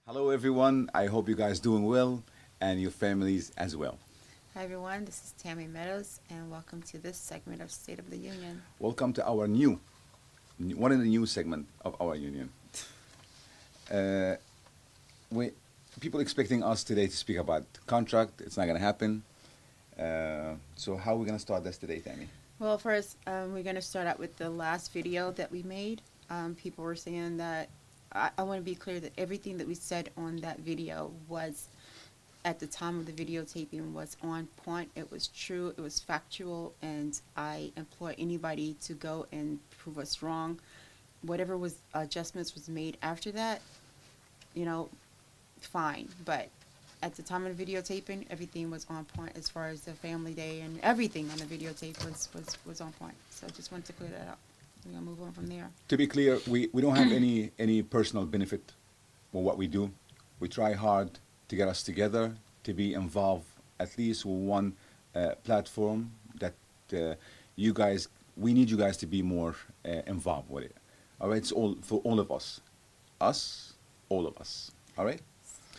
Hello, everyone. I hope you guys doing well and your families as well. Hi everyone, this is Tammy Meadows, and welcome to this segment of State of the Union. Welcome to our one of the new segment of our union. Uh, we people expecting us today to speak about contract. It's not gonna happen. So how are we gonna start this today, Tammy? Well, first, we're going to start out with the last video that we made. People were saying that I want to be clear that everything that we said on that video was, at the time of the videotaping, was on point. It was true, it was factual, and I implore anybody to go and prove us wrong. Whatever was adjustments was made after that, you know, fine. But at the time of the videotaping, everything was on point as far as the family day and everything on the videotape was on point. So I just wanted to clear that up. We're gonna move on from there. To be clear, we don't have any personal benefit for what we do. We try hard to get us together to be involved at least with one platform that uh, you guys we need you guys to be more involved with it. All right, it's all for all of us, all of us. All right.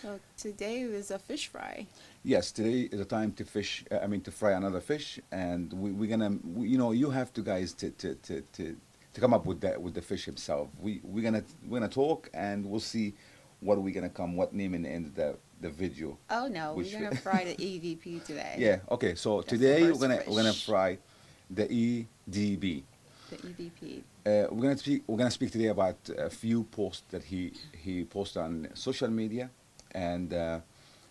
So today was a fish fry. Yes, today is the time to fish. I mean, to fry another fish, and we're gonna, you have to guys to come up with that with the fish himself. We're gonna talk, and we'll see what name in the end of the video. Oh no, Which we're gonna fry the EVP today. yeah, okay. So That's the today first we're gonna fish. fry the EDB. The EVP. We're gonna speak today about a few posts that he posted on social media, and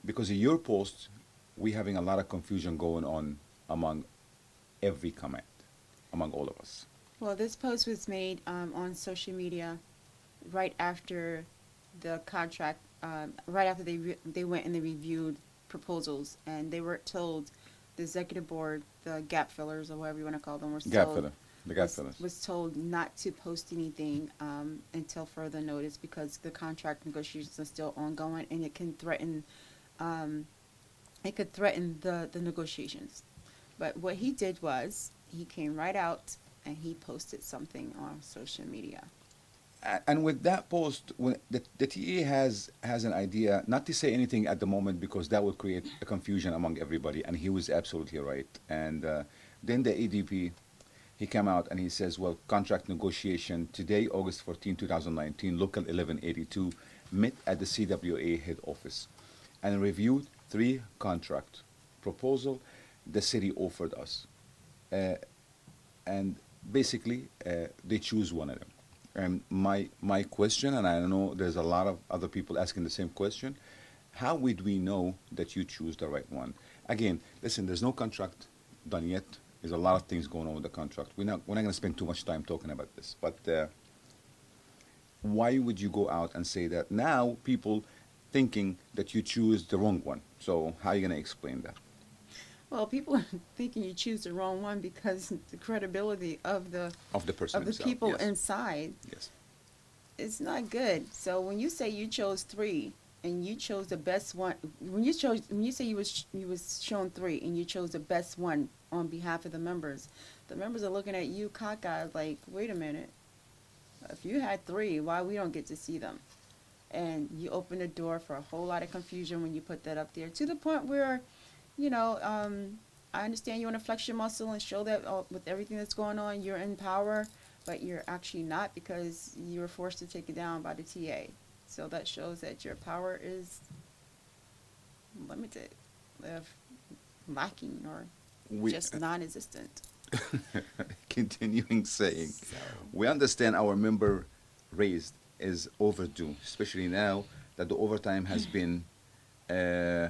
because of your post, we having a lot of confusion going on among every comment, among all of us. Well, this post was made on social media right after the contract, right after they went and they reviewed proposals, and they were told, the executive board, the gap fillers or whatever you want to call them, Gap filler, the gap fillers. was told not to post anything until further notice because the contract negotiations are still ongoing, and um, it could threaten the negotiations. But what he did was he came right out and he posted something on social media. And with that post, when the TE has an idea not to say anything at the moment because that will create a confusion among everybody, and he was absolutely right. And then the ADP, he came out and he says, well, contract negotiation today, August 14, 2019, local 1182, met at the CWA head office and reviewed three contract proposal the city offered us. Uh, and basically, they choose one of them. And my question, and I know there's a lot of other people asking the same question, how would we know that you choose the right one? Again, listen, there's no contract done yet. There's a lot of things going on with the contract. We're not going to spend too much time talking about this. But why would you go out and say that now? People thinking that you choose the wrong one. So how are you going to explain that? Well, people are thinking you choose the wrong one because the credibility Of the person of the himself. people Yes. inside Yes. is not good. So when you say you chose three and you chose the best one, when you say you was shown three and you chose the best one on behalf of the members are looking at you cockeyed like, wait a minute, if you had three, why we don't get to see them? And you open the door for a whole lot of confusion when you put that up there, to the point where, you know, I understand you want to flex your muscle and show that with everything that's going on, you're in power, but you're actually not because you were forced to take it down by the TA. So that shows that your power is limited, uh, lacking, or We just non-existent. continuing saying, So we understand our member raised is overdue, especially now that the overtime has been, uh,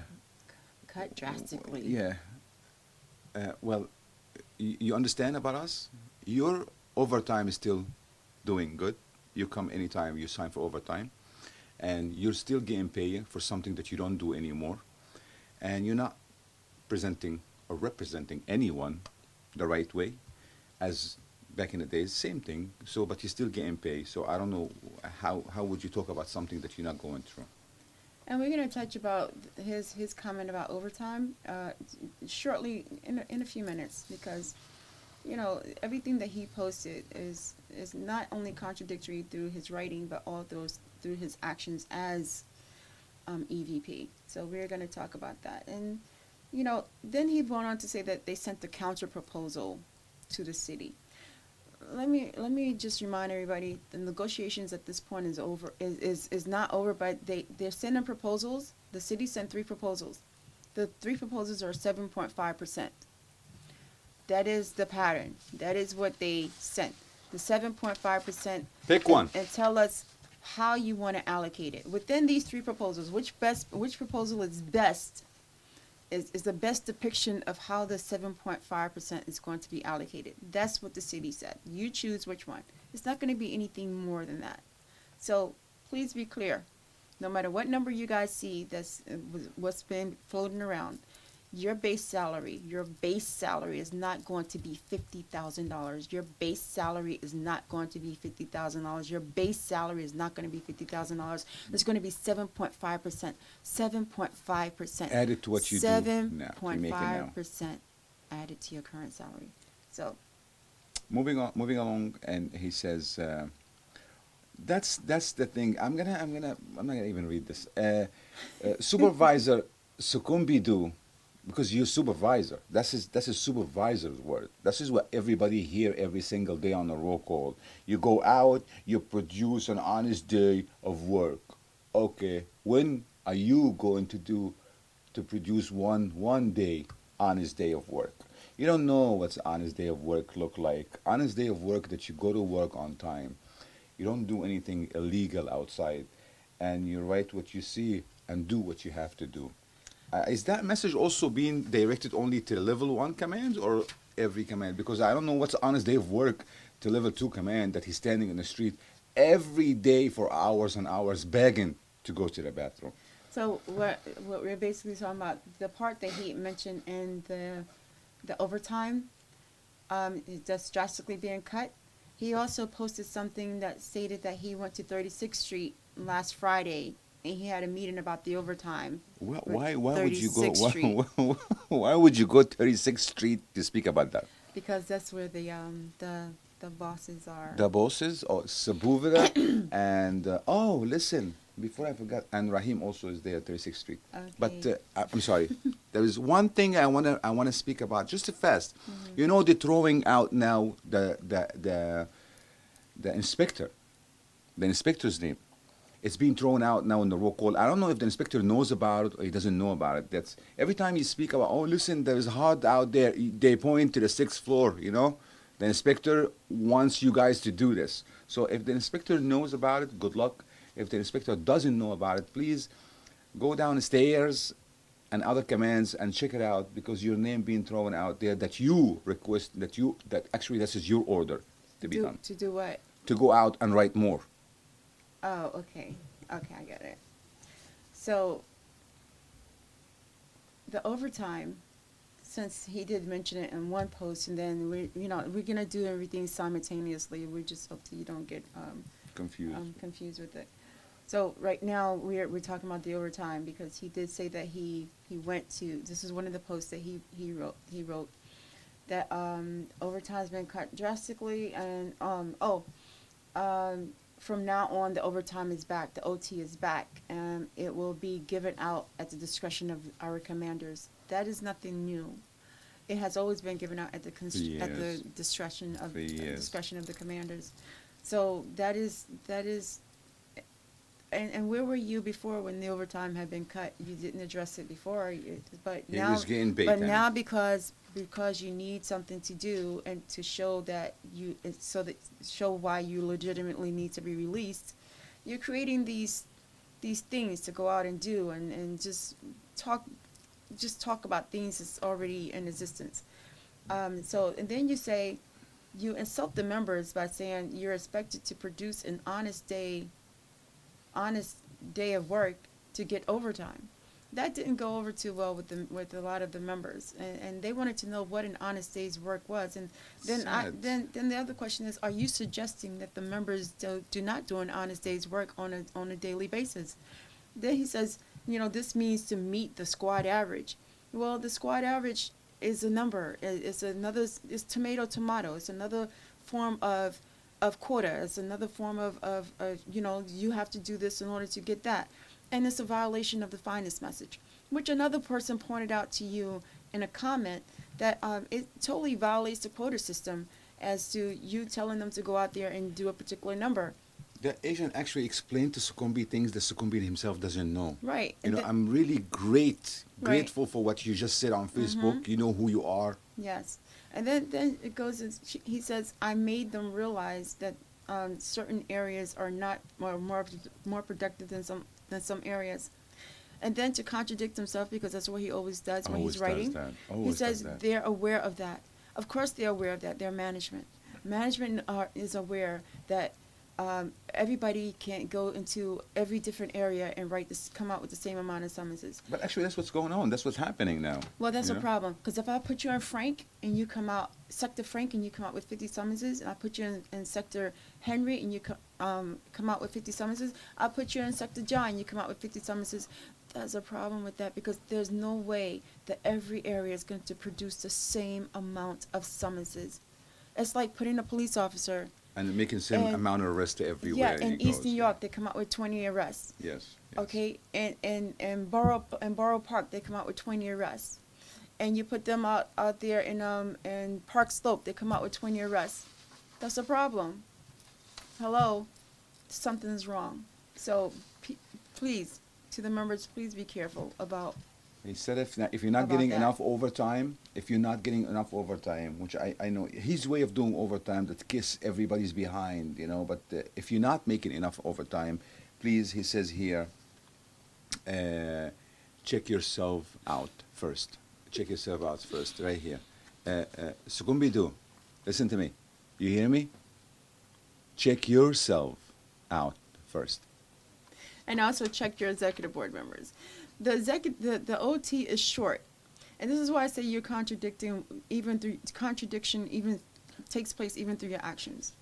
cut drastically. yeah. Well, you understand about us. Your overtime is still doing good. You come anytime you sign for overtime, and you're still getting paid for something that you don't do anymore, and you're not presenting or representing anyone the right way as back in the days, same thing. So, but you're still getting paid. So I don't know how would you talk about something that you're not going through. And we're going to touch about his comment about overtime shortly in a few minutes, because you know everything that he posted is not only contradictory through his writing but all those through his actions as EVP. So we're going to talk about that. And, you know, then he went on to say that they sent the counter proposal to the city. Let me just remind everybody the negotiations at this point is not over, but they're sending proposals. The city sent three proposals. The three proposals are 7.5%. That is the pattern. That is what they sent. The 7.5%. Pick one. And tell us how you want to allocate it. Within these three proposals, which proposal is best, is the best depiction of how the 7.5% is going to be allocated. That's what the city said. You choose which one. It's not going to be anything more than that. So please be clear. No matter what number you guys see that's what's been floating around, your base salary is not going to be $50,000. Your base salary is not going to be $50,000. Your base salary is not going to be $50,000. It's going to be 7.5%. 7.5%. Added to what you do now. You make it now. 7.5% added to your current salary. So Moving along, and he says, that's the thing. I'm not gonna even read this. Supervisor Sukumbidu, because you're supervisor. That's his supervisor's word. This is what everybody hear every single day on the roll call. You go out, you produce an honest day of work. Okay, when are you going to produce one day honest day of work? You don't know what's honest day of work look like. Honest day of work that you go to work on time. You don't do anything illegal outside, and you write what you see and do what you have to do. Is that message also being directed only to level 1 commands or every command? Because I don't know what's honest day of work to level 2 command that he's standing in the street every day for hours and hours begging to go to the bathroom. So what we're basically talking about, the part that he mentioned in the overtime, that's drastically being cut. He also posted something that stated that he went to 36th Street last Friday and he had a meeting about the overtime. Why would you go? 36th Street. Why would you go 36th Street to speak about that? Because that's where the bosses are. The bosses, Sabuvira, and listen, before I forgot, and Rahim also is there at 36th Street. Okay. But I'm sorry, there is one thing I wanna speak about just fast. You know, they're throwing out now the inspector, the inspector's name. It's being thrown out now in the roll call. I don't know if the inspector knows about it or he doesn't know about it. That's every time you speak about, listen, there's hard out there. They point to the 6th floor. You know, the inspector wants you guys to do this. So if the inspector knows about it, good luck. If the inspector doesn't know about it, please go downstairs and other commands and check it out, because your name being thrown out there that you request that actually this is your order to be done. To do what? To go out and write more. Oh, okay. Okay, I get it. So, the overtime, since he did mention it in one post, and then we're gonna do everything simultaneously. We just hope that you don't get confused with it. So right now we're talking about the overtime, because he did say that he went to. This is one of the posts that he wrote that overtime's been cut drastically, and from now on, the overtime is back. The OT is back, and it will be given out at the discretion of our commanders. That is nothing new. It has always been given out at the discretion of the commanders. So that is. And where were you before when the overtime had been cut? You didn't address it before, but now. It was getting big. But now because you need something to do and to show that show why you legitimately need to be released, you're creating these things to go out and do and just talk about things that's already in existence. And then you insult the members by saying you're expected to produce an honest day of work to get overtime. That didn't go over too well with a lot of the members, and they wanted to know what an honest day's work was. And then then the other question is, are you suggesting that the members do not do an honest day's work on a daily basis? Then he says, this means to meet the squad average. Well, the squad average is a number. It's tomato. It's another form of quota. It's another form of you have to do this in order to get that. And it's a violation of the finest message, which another person pointed out to you in a comment that it totally violates the quota system as to you telling them to go out there and do a particular number. The agent actually explained to Sukumbi things that Sukumbi himself doesn't know. Right. You And know, the- I'm really Right. grateful for what you just said on Facebook. You know who you are. Yes. And then it goes, he says, I made them realize that certain areas are not more productive than some areas. And then to contradict himself, because that's what he always does when Always he's does writing, that. he Always says does that. they're aware of that. Of course they're aware of that. They're management. Management is aware that everybody can't go into every different area and come out with the same amount of summonses. But actually, that's what's going on. That's what's happening now. Well, that's you a know? problem, because if I put you in Frank and you come out, Sector Frank, and you come out with 50 summonses, and I put you in Sector Henry and you come out with 50 summonses, I put you in Sector John and you come out with 50 summonses, there's a problem with that, because there's no way that every area is going to produce the same amount of summonses. It's like putting a police officer, And making same And- amount of arrests everywhere. yeah, in he East goes, New yeah. York, they come out with 20 arrests. Yes. yes. Okay, and Borough Park, they come out with 20 arrests, and you put them out there in Park Slope, they come out with 20 arrests. That's a problem. Hello, something's wrong. So please, to the members, please be careful about. He said if you're not About getting that. enough overtime, which I know his way of doing overtime that kiss everybody's behind, you know, but if you're not making enough overtime, please, he says here, check yourself out first. Check yourself out first, right here. Sukumbidu, listen to me. You hear me? Check yourself out first. And also check your executive board members. The OT is short, and this is why I say you're contradicting. Contradiction even takes place even through your actions.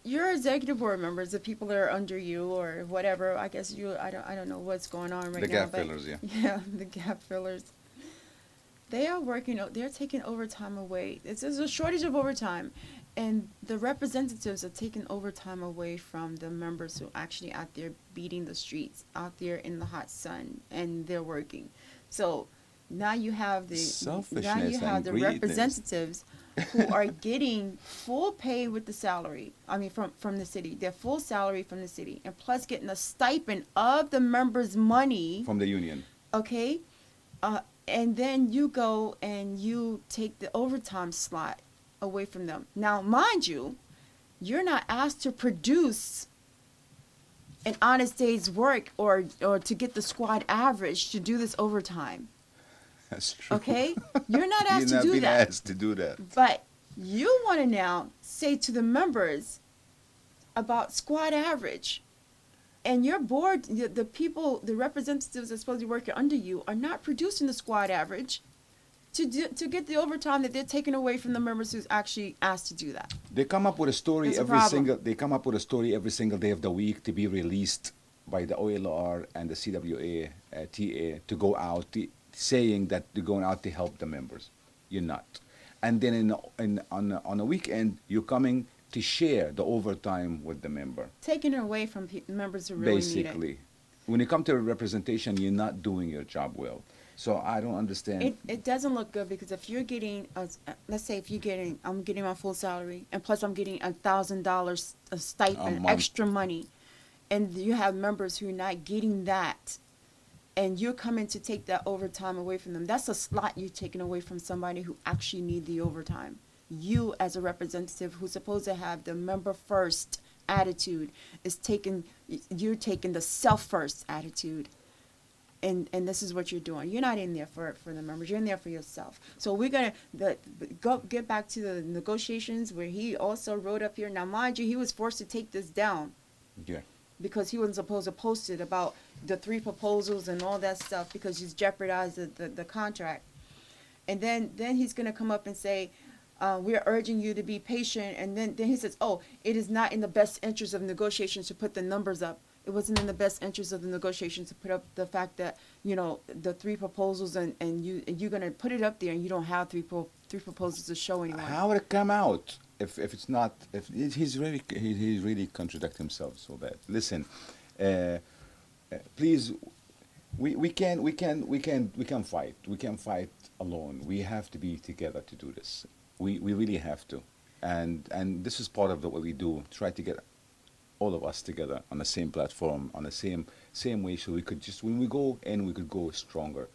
Your executive board members, the people that are under you or whatever. I guess I don't know what's going on right The now. gap but fillers, yeah. Yeah, the gap fillers. They are working. They're taking overtime away. There's a shortage of overtime, and the representatives are taking overtime away from the members who are actually out there beating the streets, out there in the hot sun, and they're working. So now you have the Selfishness and greediness. representatives who are getting full pay with the salary. I mean, from the city, their full salary from the city, and plus getting a stipend of the members' money. From the union. Okay, and then you go and you take the overtime slot away from them. Now, mind you, you're not asked to produce an honest day's work or to get the squad average to do this overtime. That's true. Okay, you're not asked You're to do not being that. asked to do that. But you want to now say to the members about squad average. And your board, the people, the representatives that are supposed to be working under you are not producing the squad average to get the overtime that they're taking away from the members who's actually asked to do that. They come up with a story That's a every problem. single. They come up with a story every single day of the week to be released by the OLR and the CWA, TA to go out, saying that they're going out to help the members. You're not. And then on a weekend, you're coming to share the overtime with the member. Taking it away from members who really need it. Basically, when you come to representation, you're not doing your job well. So I don't understand. It doesn't look good, because if you're getting, let's say if I'm getting my full salary, and plus I'm getting $1,000 a stipend, month. extra money, and you have members who are not getting that, and you're coming to take that overtime away from them, that's a slot you're taking away from somebody who actually need the overtime. You, as a representative who's supposed to have the member first attitude, you're taking the self first attitude. And this is what you're doing. You're not in there for the members. You're in there for yourself. So we're gonna get back to the negotiations where he also wrote up here. Now, mind you, he was forced to take this down Yeah. because he wasn't supposed to post it about the 3 proposals and all that stuff, because he's jeopardized the contract. And then he's gonna come up and say, we are urging you to be patient. And then he says, oh, it is not in the best interest of negotiations to put the numbers up. It wasn't in the best interest of the negotiations to put up the fact that, the 3 proposals and you're going to put it up there and you don't have three proposals to show anyone. How would it come out if it's not? If he's really contradict himself so bad. Listen, please, we can fight. We can fight alone. We have to be together to do this. We really have to, and this is part of what we do. Try to get all of us together on the same platform, on the same way, so we could just when we go in, we could go stronger,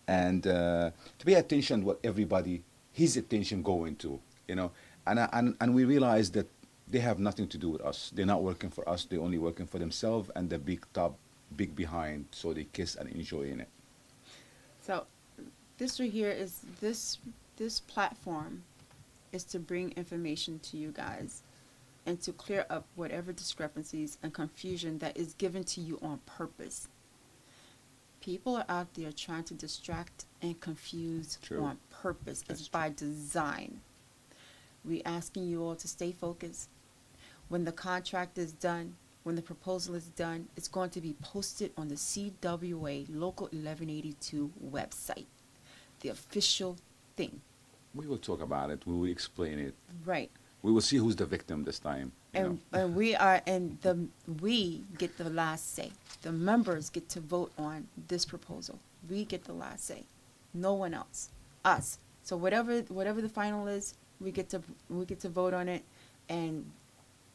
and to pay attention to what everybody his attention going to, and we realize that they have nothing to do with us. They're not working for us. They're only working for themselves and the big top, big behind. So they kiss and enjoy in it. So this right here is this platform is to bring information to you guys and to clear up whatever discrepancies and confusion that is given to you on purpose. People are out there trying to distract and confuse True. on purpose. That's It's by design. We asking you all to stay focused. When the contract is done, when the proposal is done, it's going to be posted on the CWA Local 1182 website, the official thing. We will talk about it. We will explain it. Right. We will see who's the victim this time. And we get the last say. The members get to vote on this proposal. We get the last say. No one else. Us. So whatever the final is, we get to vote on it, and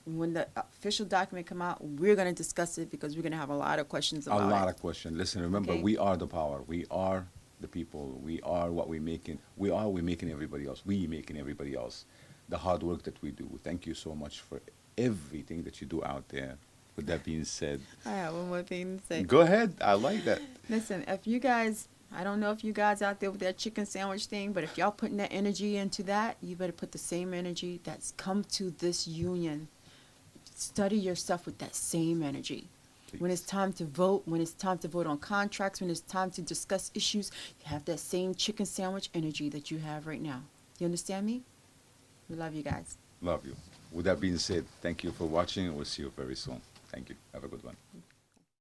when the official document come out, we're going to discuss it because we're going to have a lot of questions about it. A lot of questions. Listen, remember, Okay. we are the power. We are the people. We are what we're making. We're making everybody else. We making everybody else. The hard work that we do. Thank you so much for everything that you do out there. With that being said, I have one more thing to say. go ahead. I like that. Listen, if you guys, I don't know if you guys out there with that chicken sandwich thing, but if y'all putting that energy into that, you better put the same energy that's come to this union. Study your stuff with that same energy. When it's time to vote, when it's time to vote on contracts, when it's time to discuss issues, you have that same chicken sandwich energy that you have right now. You understand me? We love you guys. Love you. With that being said, thank you for watching, and we'll see you very soon. Thank you. Have a good one.